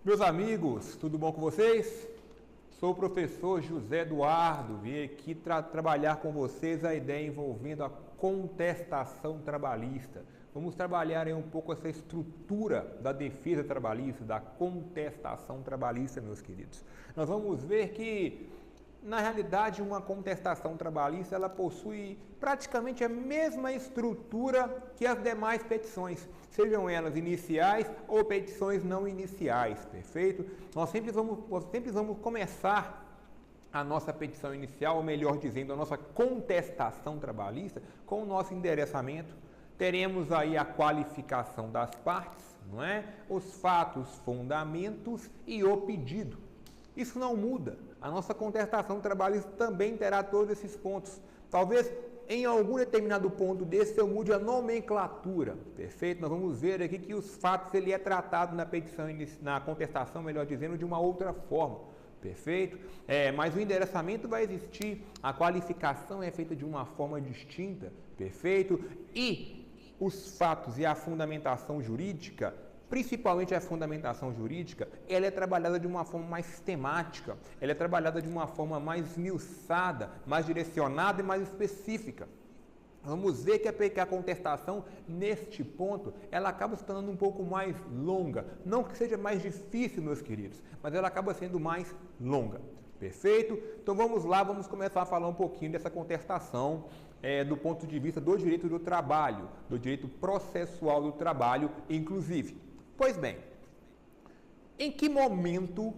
Meus amigos, tudo bom com vocês? Sou o professor José Eduardo, vim aqui trabalhar com vocês a ideia envolvendo a contestação trabalhista. Vamos trabalhar aí um pouco essa estrutura da defesa trabalhista, da contestação trabalhista, meus queridos. Nós vamos ver que, na realidade, uma contestação trabalhista ela possui praticamente a mesma estrutura que as demais petições, sejam elas iniciais ou petições não iniciais, perfeito? Nós sempre vamos começar a nossa petição inicial, ou melhor dizendo, a nossa contestação trabalhista, com o nosso endereçamento. Teremos aí a qualificação das partes, não é? Os fatos, fundamentos e o pedido. Isso não muda. A nossa contestação trabalhista também terá todos esses pontos. Talvez em algum determinado ponto desse eu mude a nomenclatura, perfeito? Nós vamos ver aqui que os fatos ele é tratado na petição, na contestação, melhor dizendo, de uma outra forma, perfeito? Mas o endereçamento vai existir, a qualificação é feita de uma forma distinta, perfeito? E os fatos e a fundamentação jurídica, principalmente a fundamentação jurídica, ela é trabalhada de uma forma mais sistemática, ela é trabalhada de uma forma mais esmiuçada, mais direcionada e mais específica. Vamos ver que a contestação, neste ponto, ela acaba se tornando um pouco mais longa. Não que seja mais difícil, meus queridos, mas ela acaba sendo mais longa. Perfeito? Então vamos lá, vamos começar a falar um pouquinho dessa contestação do ponto de vista do direito do trabalho, do direito processual do trabalho, inclusive. Pois bem, em que momento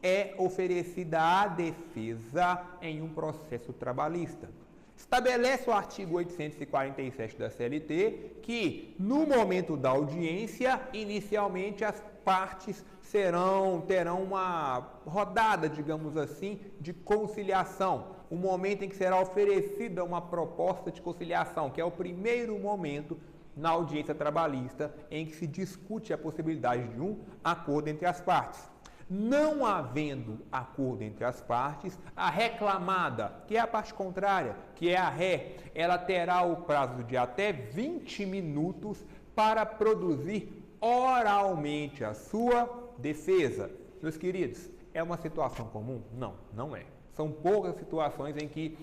é oferecida a defesa em um processo trabalhista? Estabelece o artigo 847 da CLT que, no momento da audiência, inicialmente as partes terão uma rodada, digamos assim, de conciliação. O momento em que será oferecida uma proposta de conciliação, que é o primeiro momento na audiência trabalhista em que se discute a possibilidade de um acordo entre as partes. Não havendo acordo entre as partes, a reclamada, que é a parte contrária, que é a ré, ela terá o prazo de até 20 minutos para produzir oralmente a sua defesa. Meus queridos, é uma situação comum? Não, não é. São poucas situações em que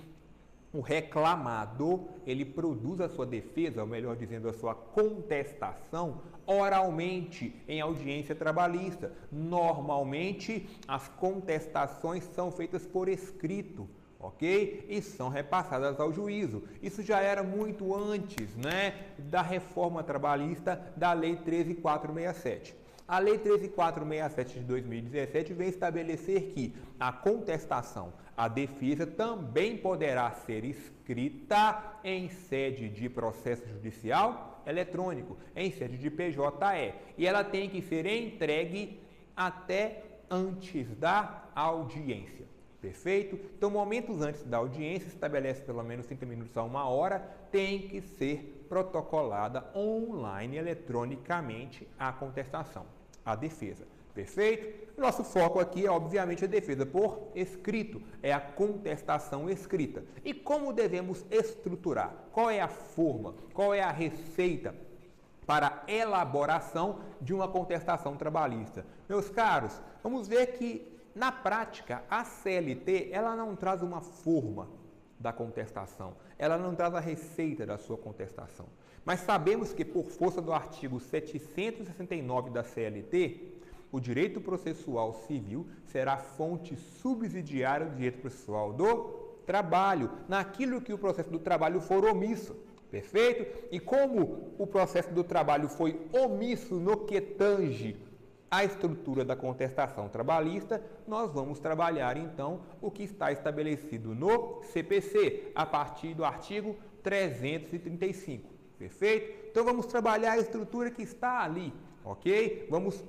o reclamado, ele produz a sua defesa, ou melhor dizendo, a sua contestação oralmente em audiência trabalhista. Normalmente, as contestações são feitas por escrito, ok? E são repassadas ao juízo. Isso já era muito antes, né, da reforma trabalhista da Lei 13.467. A Lei 13.467 de 2017 vem estabelecer que a contestação, a defesa também poderá ser escrita em sede de processo judicial eletrônico, em sede de PJE, e ela tem que ser entregue até antes da audiência. Perfeito? Então, momentos antes da audiência, estabelece pelo menos 30 minutos a 1 hora, tem que ser protocolada online, eletronicamente, a contestação, a defesa. Perfeito? Nosso foco aqui é, obviamente, a defesa por escrito, é a contestação escrita. E como devemos estruturar? Qual é a forma? Qual é a receita para a elaboração de uma contestação trabalhista? Meus caros, vamos ver que na prática, a CLT ela não traz uma forma da contestação, ela não traz a receita da sua contestação. Mas sabemos que, por força do artigo 769 da CLT, o direito processual civil será fonte subsidiária do direito processual do trabalho, naquilo que o processo do trabalho for omisso. Perfeito? E como o processo do trabalho foi omisso no que tange a estrutura da contestação trabalhista, nós vamos trabalhar então o que está estabelecido no CPC, a partir do artigo 335, perfeito? Então vamos trabalhar a estrutura que está ali, ok? Vamos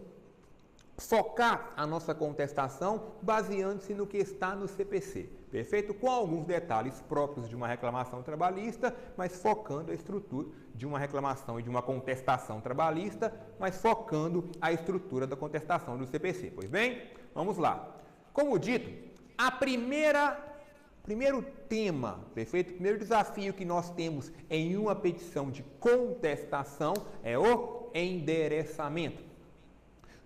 focar a nossa contestação baseando-se no que está no CPC, perfeito? Com alguns detalhes próprios de uma reclamação trabalhista, mas focando a estrutura de uma reclamação e de uma contestação trabalhista, mas focando a estrutura da contestação do CPC. Pois bem, vamos lá. Como dito, primeiro tema, perfeito? O primeiro desafio que nós temos em uma petição de contestação é o endereçamento.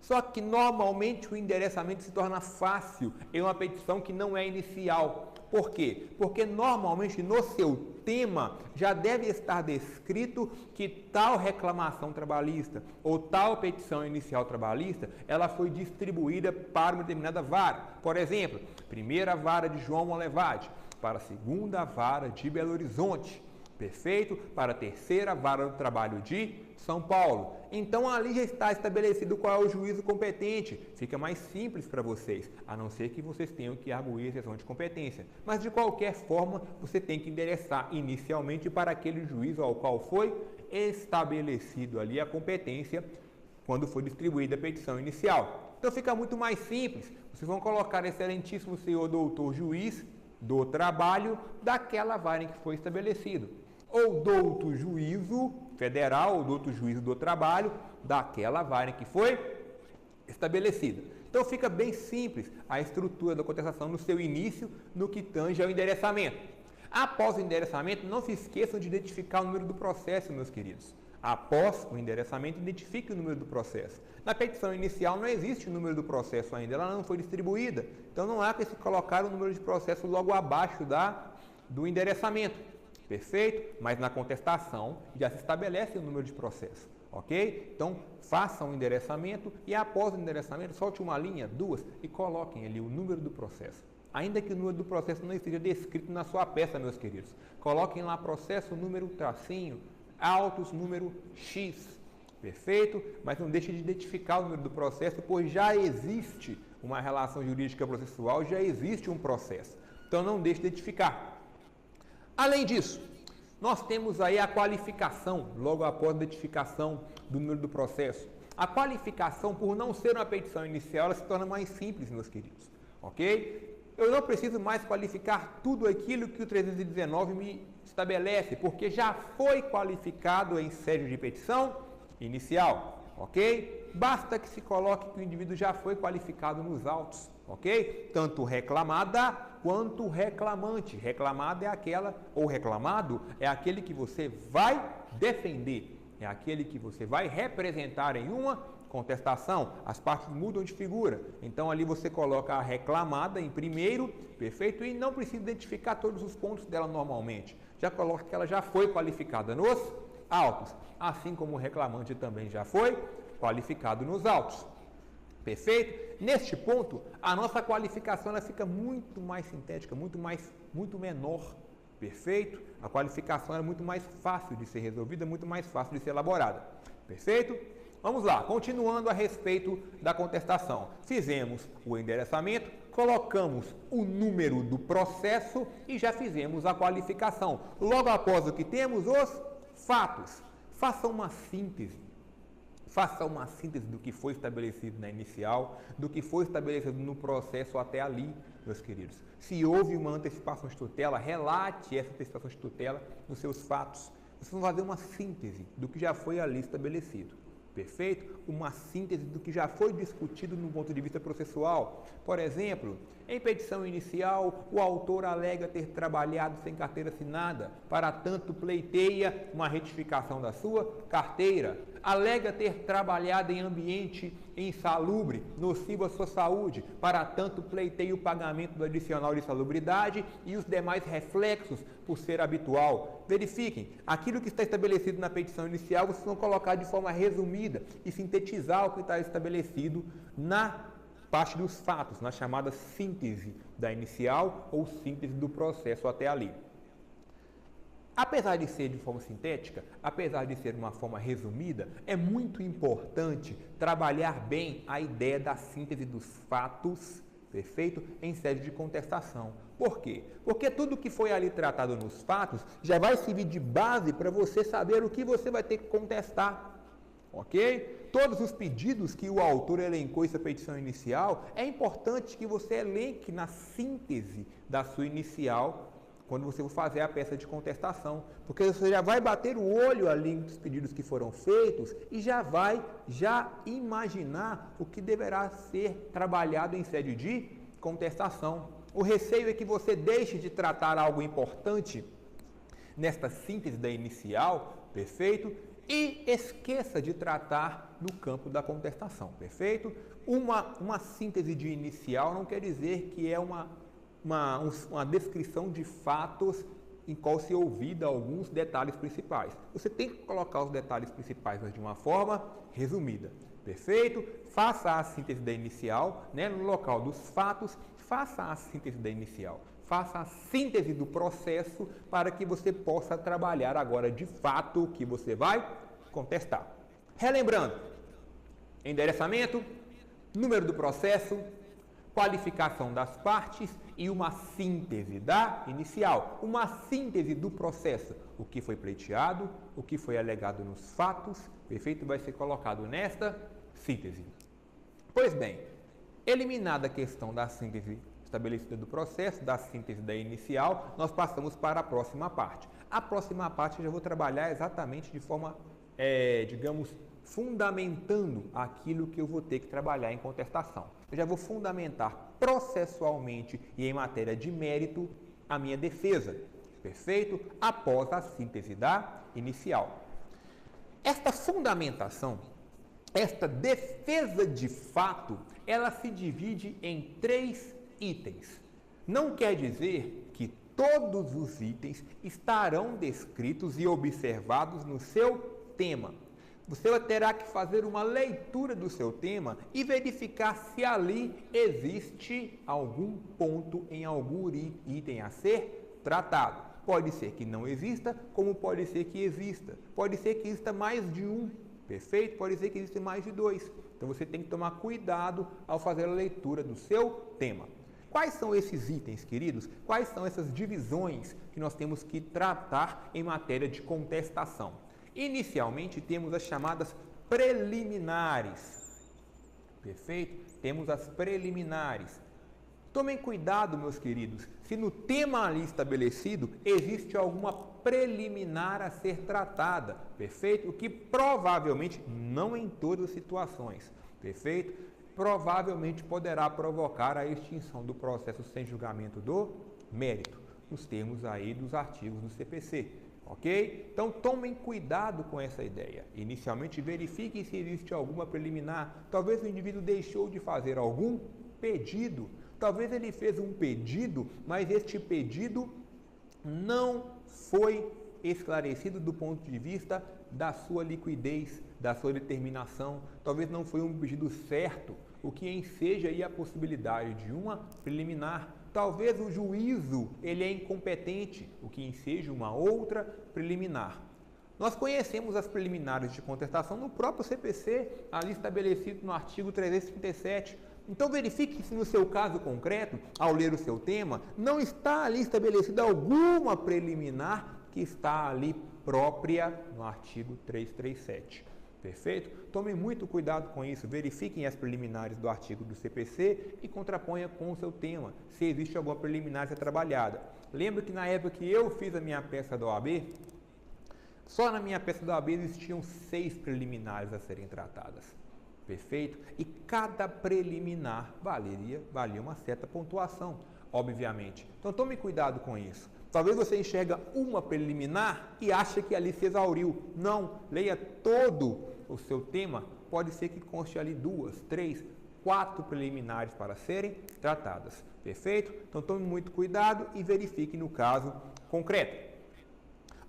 Só que normalmente o endereçamento se torna fácil em uma petição que não é inicial. Por quê? Porque normalmente no seu tema já deve estar descrito que tal reclamação trabalhista ou tal petição inicial trabalhista, ela foi distribuída para uma determinada vara. Por exemplo, primeira vara de João Monlevade, para a segunda vara de Belo Horizonte, perfeito? Para a terceira vara do trabalho de São Paulo. Então ali já está estabelecido qual é o juízo competente. Fica mais simples para vocês, a não ser que vocês tenham que arguir a exceção de competência. Mas de qualquer forma, você tem que endereçar inicialmente para aquele juízo ao qual foi estabelecido ali a competência quando foi distribuída a petição inicial. Então fica muito mais simples. Vocês vão colocar excelentíssimo senhor doutor juiz do trabalho daquela vara em que foi estabelecido. Ou douto juízo federal, ou douto juízo do trabalho daquela vara em que foi estabelecida. Então fica bem simples a estrutura da contestação no seu início, no que tange ao endereçamento. Após o endereçamento, não se esqueçam de identificar o número do processo, meus queridos. Após o endereçamento, identifique o número do processo. Na petição inicial não existe o número do processo ainda, ela não foi distribuída. Então não há que se colocar o número de processo logo abaixo do endereçamento. Perfeito? Mas na contestação já se estabelece o número de processo. Ok? Então façam o endereçamento e após o endereçamento solte uma linha, duas e coloquem ali o número do processo. Ainda que o número do processo não esteja descrito na sua peça, meus queridos. Coloquem lá processo, número, tracinho, autos, número X. Perfeito? Mas não deixe de identificar o número do processo, pois já existe uma relação jurídica processual, já existe um processo. Então não deixe de identificar. Além disso, nós temos aí a qualificação, logo após a identificação do número do processo. A qualificação, por não ser uma petição inicial, ela se torna mais simples, meus queridos. Ok? Eu não preciso mais qualificar tudo aquilo que o 319 me estabelece, porque já foi qualificado em sede de petição inicial. Ok? Basta que se coloque que o indivíduo já foi qualificado nos autos. Ok? Tanto reclamada quanto reclamante. Reclamada é aquela, ou reclamado, é aquele que você vai defender, é aquele que você vai representar em uma contestação. As partes mudam de figura. Então ali você coloca a reclamada em primeiro, perfeito? E não precisa identificar todos os pontos dela normalmente. Já coloca que ela já foi qualificada nos autos, assim como o reclamante também já foi qualificado nos autos. Perfeito? Neste ponto, a nossa qualificação ela fica muito mais sintética, muito menor. Perfeito? A qualificação é muito mais fácil de ser resolvida, muito mais fácil de ser elaborada. Perfeito? Vamos lá, continuando a respeito da contestação. Fizemos o endereçamento, colocamos o número do processo e já fizemos a qualificação. Logo após o que temos, os fatos. Faça uma síntese. Faça uma síntese do que foi estabelecido na inicial, do que foi estabelecido no processo até ali, meus queridos. Se houve uma antecipação de tutela, relate essa antecipação de tutela nos seus fatos. Vocês vão fazer uma síntese do que já foi ali estabelecido. Perfeito? Uma síntese do que já foi discutido no ponto de vista processual. Por exemplo, em petição inicial, o autor alega ter trabalhado sem carteira assinada, para tanto pleiteia uma retificação da sua carteira. Alega ter trabalhado em ambiente insalubre, nocivo à sua saúde, para tanto pleiteia o pagamento do adicional de salubridade e os demais reflexos por ser habitual. Verifiquem, aquilo que está estabelecido na petição inicial, vocês vão colocar de forma resumida e sintetizar o que está estabelecido na parte dos fatos, na chamada síntese da inicial ou síntese do processo até ali. Apesar de ser de forma sintética, apesar de ser uma forma resumida, é muito importante trabalhar bem a ideia da síntese dos fatos, perfeito? Em sede de contestação. Por quê? Porque tudo que foi ali tratado nos fatos já vai servir de base para você saber o que você vai ter que contestar. Ok? Todos os pedidos que o autor elencou em sua petição inicial, é importante que você elenque na síntese da sua inicial, quando você for fazer a peça de contestação, porque você já vai bater o olho ali nos pedidos que foram feitos e já vai imaginar o que deverá ser trabalhado em sede de contestação. O receio é que você deixe de tratar algo importante nesta síntese da inicial, perfeito? e esqueça de tratar no campo da contestação, perfeito? Uma síntese de inicial não quer dizer que é uma descrição de fatos em qual se ouvida alguns detalhes principais. Você tem que colocar os detalhes principais, mas de uma forma resumida, perfeito? Faça a síntese da inicial, né, no local dos fatos, faça a síntese da inicial. Faça a síntese do processo para que você possa trabalhar agora de fato o que você vai contestar. Relembrando, endereçamento, número do processo, qualificação das partes e uma síntese da inicial, uma síntese do processo. O que foi pleiteado, o que foi alegado nos fatos, perfeito? Vai ser colocado nesta síntese. Pois bem, eliminada a questão da síntese estabelecida do processo, da síntese da inicial, nós passamos para a próxima parte. A próxima parte eu já vou trabalhar exatamente de forma, digamos, fundamentando aquilo que eu vou ter que trabalhar em contestação. Eu já vou fundamentar processualmente e em matéria de mérito a minha defesa, perfeito? Após a síntese da inicial. Esta fundamentação, esta defesa de fato, ela se divide em 3 itens. Não quer dizer que todos os itens estarão descritos e observados no seu tema. Você terá que fazer uma leitura do seu tema e verificar se ali existe algum ponto em algum item a ser tratado. Pode ser que não exista, como pode ser que exista. Pode ser que exista mais de um, perfeito? Pode ser que exista mais de 2. Então você tem que tomar cuidado ao fazer a leitura do seu tema. Quais são esses itens, queridos? Quais são essas divisões que nós temos que tratar em matéria de contestação? Inicialmente, temos as chamadas preliminares. Perfeito? Temos as preliminares. Tomem cuidado, meus queridos, se no tema ali estabelecido existe alguma preliminar a ser tratada. Perfeito? O que provavelmente, não em todas as situações, perfeito? Provavelmente poderá provocar a extinção do processo sem julgamento do mérito, nos termos aí dos artigos do CPC, ok? Então tomem cuidado com essa ideia. Inicialmente verifiquem se existe alguma preliminar. Talvez o indivíduo deixou de fazer algum pedido. Talvez ele fez um pedido, mas este pedido não foi esclarecido do ponto de vista da sua liquidez, da sua determinação. Talvez não foi um pedido certo, o que enseja aí a possibilidade de uma preliminar. Talvez o juízo ele é incompetente, o que enseja uma outra preliminar. Nós conhecemos as preliminares de contestação no próprio CPC, ali estabelecido no artigo 337. Então verifique se no seu caso concreto, ao ler o seu tema, não está ali estabelecida alguma preliminar que está ali própria no artigo 337. Perfeito? Tomem muito cuidado com isso, verifiquem as preliminares do artigo do CPC e contraponha com o seu tema, se existe alguma preliminar a ser trabalhada. Lembro que na época que eu fiz a minha peça da OAB, só na minha peça da OAB existiam 6 preliminares a serem tratadas. Perfeito? E cada preliminar valia uma certa pontuação, obviamente. Então tome cuidado com isso. Talvez você enxerga uma preliminar e acha que ali se exauriu. Não, leia todo o seu tema. Pode ser que conste ali 2, 3, 4 preliminares para serem tratadas. Perfeito? Então tome muito cuidado e verifique no caso concreto.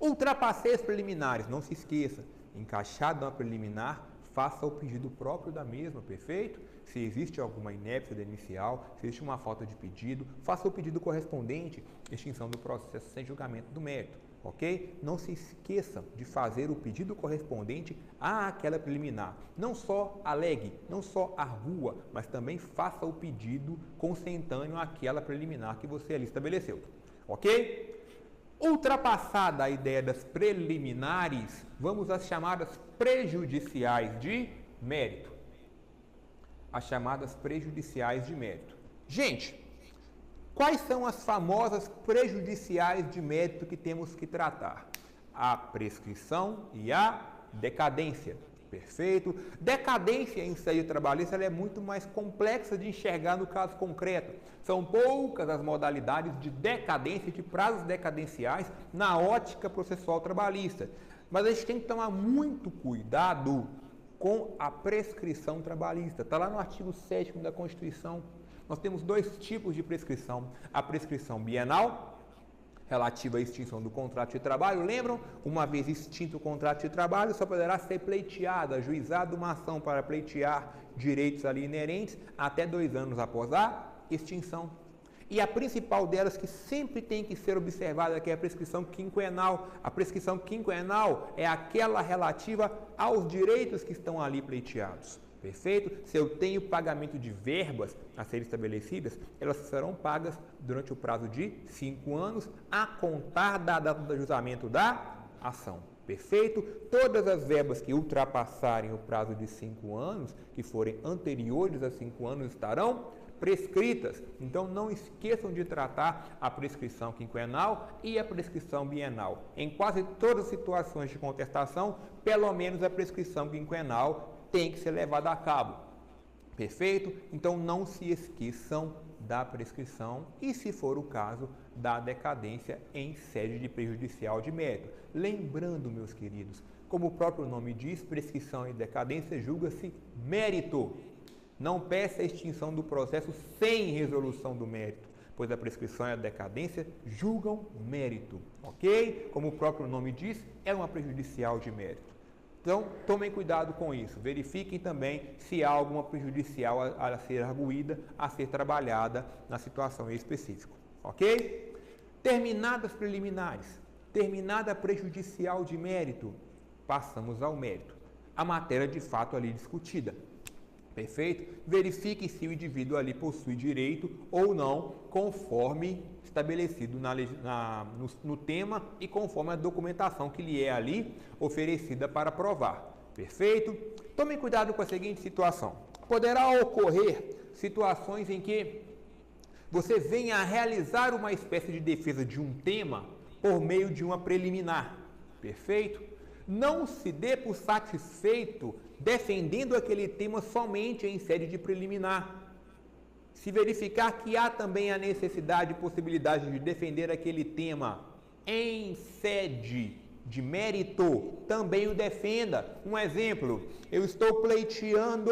Ultrapassei as preliminares, não se esqueça. Encaixado uma preliminar, faça o pedido próprio da mesma, perfeito? Se existe alguma inépcia da inicial, se existe uma falta de pedido, faça o pedido correspondente, extinção do processo sem julgamento do mérito, ok? Não se esqueça de fazer o pedido correspondente àquela preliminar. Não só alegue, não só argua, mas também faça o pedido consentâneo àquela preliminar que você ali estabeleceu, ok? Ultrapassada a ideia das preliminares, vamos às chamadas prejudiciais de mérito. As chamadas prejudiciais de mérito. Gente, quais são as famosas prejudiciais de mérito que temos que tratar? A prescrição e a decadência. Perfeito? Decadência em série trabalhista ela é muito mais complexa de enxergar no caso concreto. São poucas as modalidades de decadência, de prazos decadenciais na ótica processual trabalhista. Mas a gente tem que tomar muito cuidado com a prescrição trabalhista. Está lá no artigo 7º da Constituição. Nós temos dois tipos de prescrição. A prescrição bienal, relativa à extinção do contrato de trabalho. Lembram? Uma vez extinto o contrato de trabalho, só poderá ser pleiteada, ajuizada uma ação para pleitear direitos ali inerentes até 2 anos após a extinção. E a principal delas, que sempre tem que ser observada, que é a prescrição quinquenal. A prescrição quinquenal é aquela relativa aos direitos que estão ali pleiteados. Perfeito? Se eu tenho pagamento de verbas a serem estabelecidas, elas serão pagas durante o prazo de 5 anos, a contar da data do ajuizamento da ação. Perfeito? Todas as verbas que ultrapassarem o prazo de 5 anos, que forem anteriores a 5 anos, estarão prescritas. Então, não esqueçam de tratar a prescrição quinquenal e a prescrição bienal. Em quase todas as situações de contestação, pelo menos a prescrição quinquenal tem que ser levada a cabo. Perfeito? Então, não se esqueçam da prescrição e, se for o caso, da decadência em sede de prejudicial de mérito. Lembrando, meus queridos, como o próprio nome diz, prescrição e decadência julga-se mérito. Não peça a extinção do processo sem resolução do mérito, pois a prescrição e a decadência julgam mérito, ok? Como o próprio nome diz, é uma prejudicial de mérito. Então, tomem cuidado com isso. Verifiquem também se há alguma prejudicial a ser arguída, a ser trabalhada na situação específica, ok? Terminadas preliminares, terminada a prejudicial de mérito, passamos ao mérito. A matéria de fato ali discutida. Perfeito? Verifique se o indivíduo ali possui direito ou não, conforme estabelecido no tema e conforme a documentação que lhe é ali oferecida para provar. Perfeito? Tomem cuidado com a seguinte situação. Poderá ocorrer situações em que você venha a realizar uma espécie de defesa de um tema por meio de uma preliminar. Perfeito? Não se dê por satisfeito defendendo aquele tema somente em sede de preliminar. Se verificar que há também a necessidade e possibilidade de defender aquele tema em sede de mérito, também o defenda. Um exemplo, eu estou pleiteando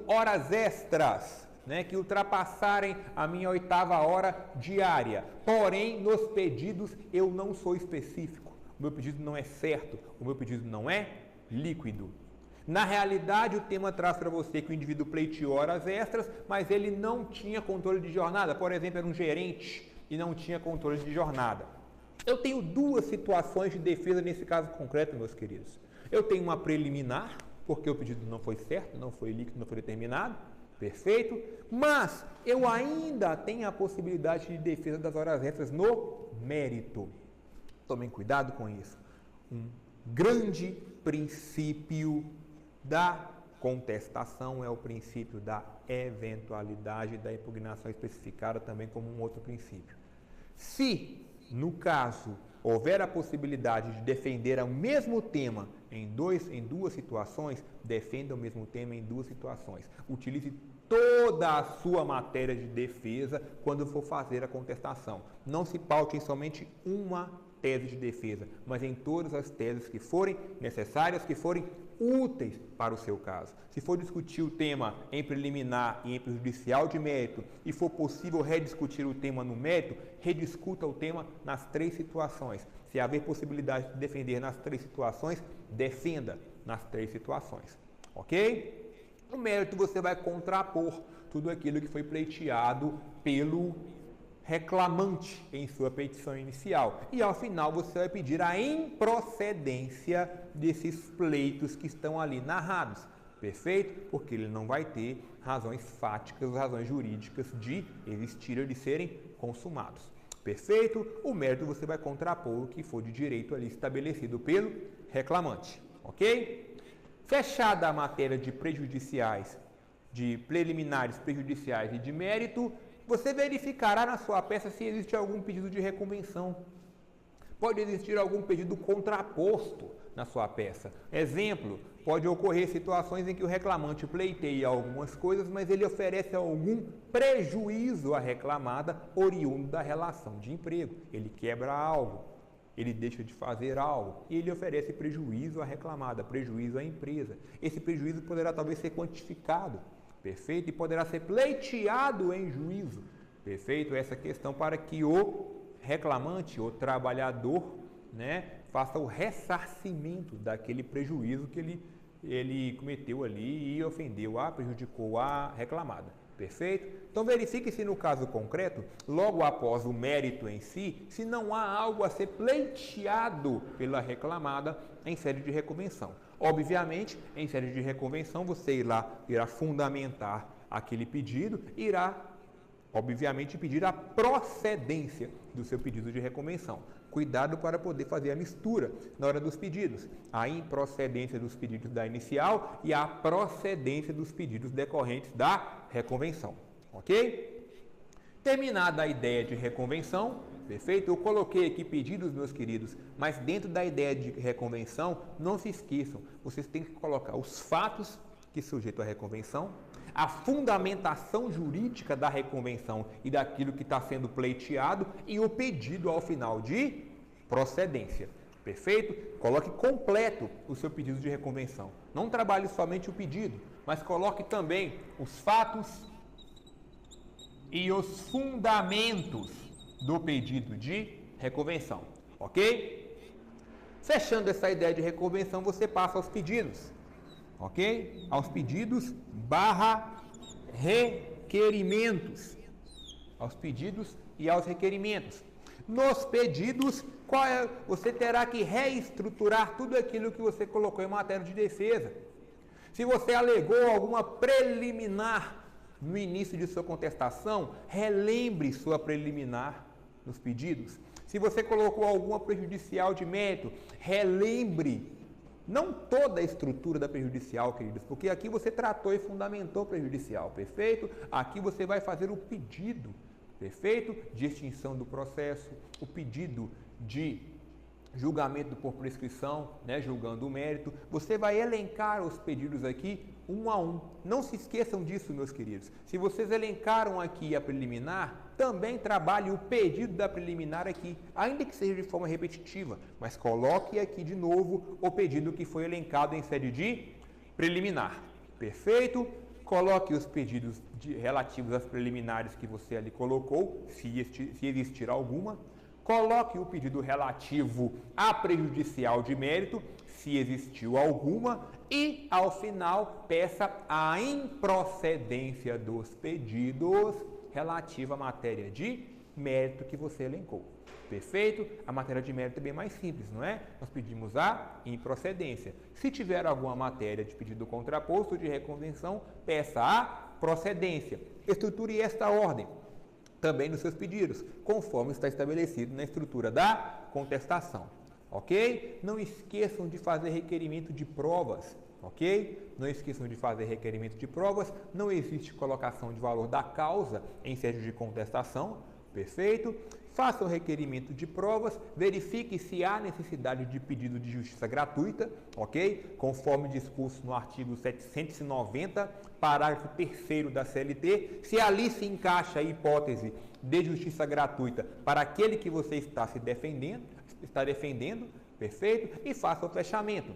horas extras, que ultrapassarem a minha 8ª hora diária. Porém, nos pedidos eu não sou específico. O meu pedido não é certo, o meu pedido não é líquido. Na realidade, o tema traz para você que o indivíduo pleiteou horas extras, mas ele não tinha controle de jornada. Por exemplo, era um gerente e não tinha controle de jornada. Eu tenho 2 situações de defesa nesse caso concreto, meus queridos. Eu tenho uma preliminar, porque o pedido não foi certo, não foi líquido, não foi determinado. Perfeito? Mas eu ainda tenho a possibilidade de defesa das horas extras no mérito. Tomem cuidado com isso. Um grande princípio da contestação é o princípio da eventualidade da impugnação, especificada também como um outro princípio. Se, no caso, houver a possibilidade de defender o mesmo tema em 2 situações, defenda o mesmo tema em 2 situações. Utilize toda a sua matéria de defesa quando for fazer a contestação. Não se paute em somente uma tese de defesa, mas em todas as teses que forem necessárias, que forem úteis para o seu caso. Se for discutir o tema em preliminar e em prejudicial de mérito e for possível rediscutir o tema no mérito, rediscuta o tema nas 3 situações. Se haver possibilidade de defender nas 3 situações, defenda nas 3 situações. Ok? No mérito você vai contrapor tudo aquilo que foi pleiteado pelo reclamante em sua petição inicial. E ao final você vai pedir a improcedência desses pleitos que estão ali narrados. Perfeito? Porque ele não vai ter razões fáticas, razões jurídicas de existir ou de serem consumados. Perfeito? O mérito você vai contrapor o que for de direito ali estabelecido pelo reclamante. Ok? Fechada a matéria de prejudiciais, de preliminares prejudiciais e de mérito, você verificará na sua peça se existe algum pedido de reconvenção. Pode existir algum pedido contraposto na sua peça. Exemplo, pode ocorrer situações em que o reclamante pleiteia algumas coisas, mas ele oferece algum prejuízo à reclamada oriundo da relação de emprego. Ele quebra algo. ele deixa de fazer algo e ele oferece prejuízo à reclamada, prejuízo à empresa. Esse prejuízo poderá talvez ser quantificado, perfeito? E poderá ser pleiteado em juízo, perfeito? Essa questão para que o reclamante, o trabalhador, faça o ressarcimento daquele prejuízo que ele cometeu ali e ofendeu, prejudicou a reclamada. Perfeito? Então verifique se no caso concreto, logo após o mérito em si, se não há algo a ser pleiteado pela reclamada em sede de reconvenção. Obviamente, em sede de reconvenção, você irá fundamentar aquele pedido, irá, obviamente, pedir a procedência do seu pedido de reconvenção. Cuidado para poder fazer a mistura na hora dos pedidos. A improcedência dos pedidos da inicial e a procedência dos pedidos decorrentes da reconvenção. Ok? Terminada a ideia de reconvenção, perfeito? Eu coloquei aqui pedidos, meus queridos, mas dentro da ideia de reconvenção, não se esqueçam, vocês têm que colocar os fatos que sujeitam a reconvenção, a fundamentação jurídica da reconvenção e daquilo que está sendo pleiteado e o pedido ao final de procedência. Perfeito? Coloque completo o seu pedido de reconvenção. Não trabalhe somente o pedido, mas coloque também os fatos e os fundamentos do pedido de reconvenção. Ok? Fechando essa ideia de reconvenção, você passa aos pedidos. Ok? Aos pedidos / requerimentos. Aos pedidos e aos requerimentos. Nos pedidos, você terá que reestruturar tudo aquilo que você colocou em matéria de defesa. Se você alegou alguma preliminar no início de sua contestação, relembre sua preliminar nos pedidos. Se você colocou alguma prejudicial de mérito, relembre. Não toda a estrutura da prejudicial, queridos, porque aqui você tratou e fundamentou prejudicial, perfeito? Aqui você vai fazer o pedido, perfeito? De extinção do processo, o pedido de julgamento por prescrição, julgando o mérito. Você vai elencar os pedidos aqui um a um. Não se esqueçam disso, meus queridos. Se vocês elencaram aqui a preliminar, também trabalhe o pedido da preliminar aqui, ainda que seja de forma repetitiva, mas coloque aqui de novo o pedido que foi elencado em sede de preliminar. Perfeito? Coloque os pedidos relativos às preliminares que você ali colocou, se existir alguma. Coloque o pedido relativo à prejudicial de mérito, se existiu alguma, e, ao final, peça a improcedência dos pedidos relativa à matéria de mérito que você elencou. Perfeito? A matéria de mérito é bem mais simples, não é? Nós pedimos a improcedência. Se tiver alguma matéria de pedido contraposto de reconvenção, peça a procedência. Estruture esta ordem também nos seus pedidos, conforme está estabelecido na estrutura da contestação. Ok? Não esqueçam de fazer requerimento de provas. Ok? Não esqueçam de fazer requerimento de provas. Não existe colocação de valor da causa em sede de contestação. Perfeito? Faça o requerimento de provas, verifique se há necessidade de pedido de justiça gratuita, ok? Conforme disposto no artigo 790, parágrafo 3º da CLT, se ali se encaixa a hipótese de justiça gratuita para aquele que você está defendendo, perfeito? E faça o fechamento,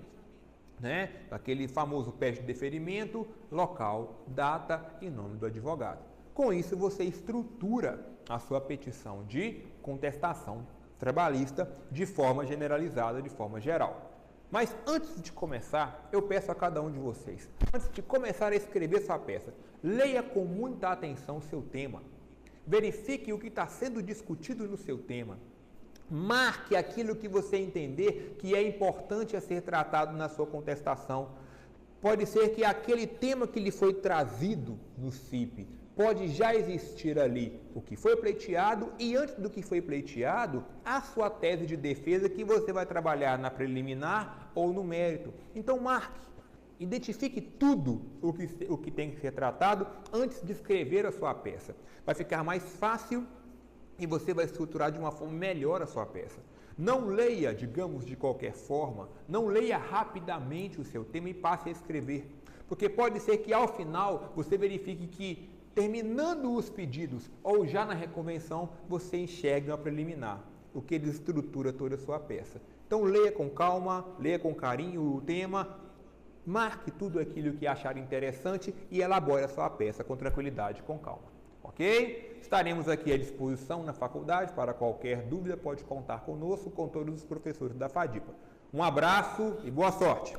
aquele famoso pede de deferimento, local, data e nome do advogado. Com isso, você estrutura a sua petição de contestação trabalhista de forma generalizada, de forma geral. Mas antes de começar, eu peço a cada um de vocês, antes de começar a escrever sua peça, leia com muita atenção o seu tema. Verifique o que está sendo discutido no seu tema. Marque aquilo que você entender que é importante a ser tratado na sua contestação. Pode ser que aquele tema que lhe foi trazido no CIP pode já existir ali o que foi pleiteado e antes do que foi pleiteado, a sua tese de defesa que você vai trabalhar na preliminar ou no mérito. Então marque, identifique tudo o que tem que ser tratado antes de escrever a sua peça. Vai ficar mais fácil e você vai estruturar de uma forma melhor a sua peça. Não leia, digamos, de qualquer forma, não leia rapidamente o seu tema e passe a escrever, porque pode ser que ao final você verifique que terminando os pedidos ou já na reconvenção, você enxergue uma preliminar. o que desestrutura toda a sua peça. Então leia com calma, leia com carinho o tema, marque tudo aquilo que achar interessante e elabore a sua peça com tranquilidade, com calma. Ok? Estaremos aqui à disposição na faculdade. Para qualquer dúvida, pode contar conosco, com todos os professores da FADIPA. Um abraço e boa sorte!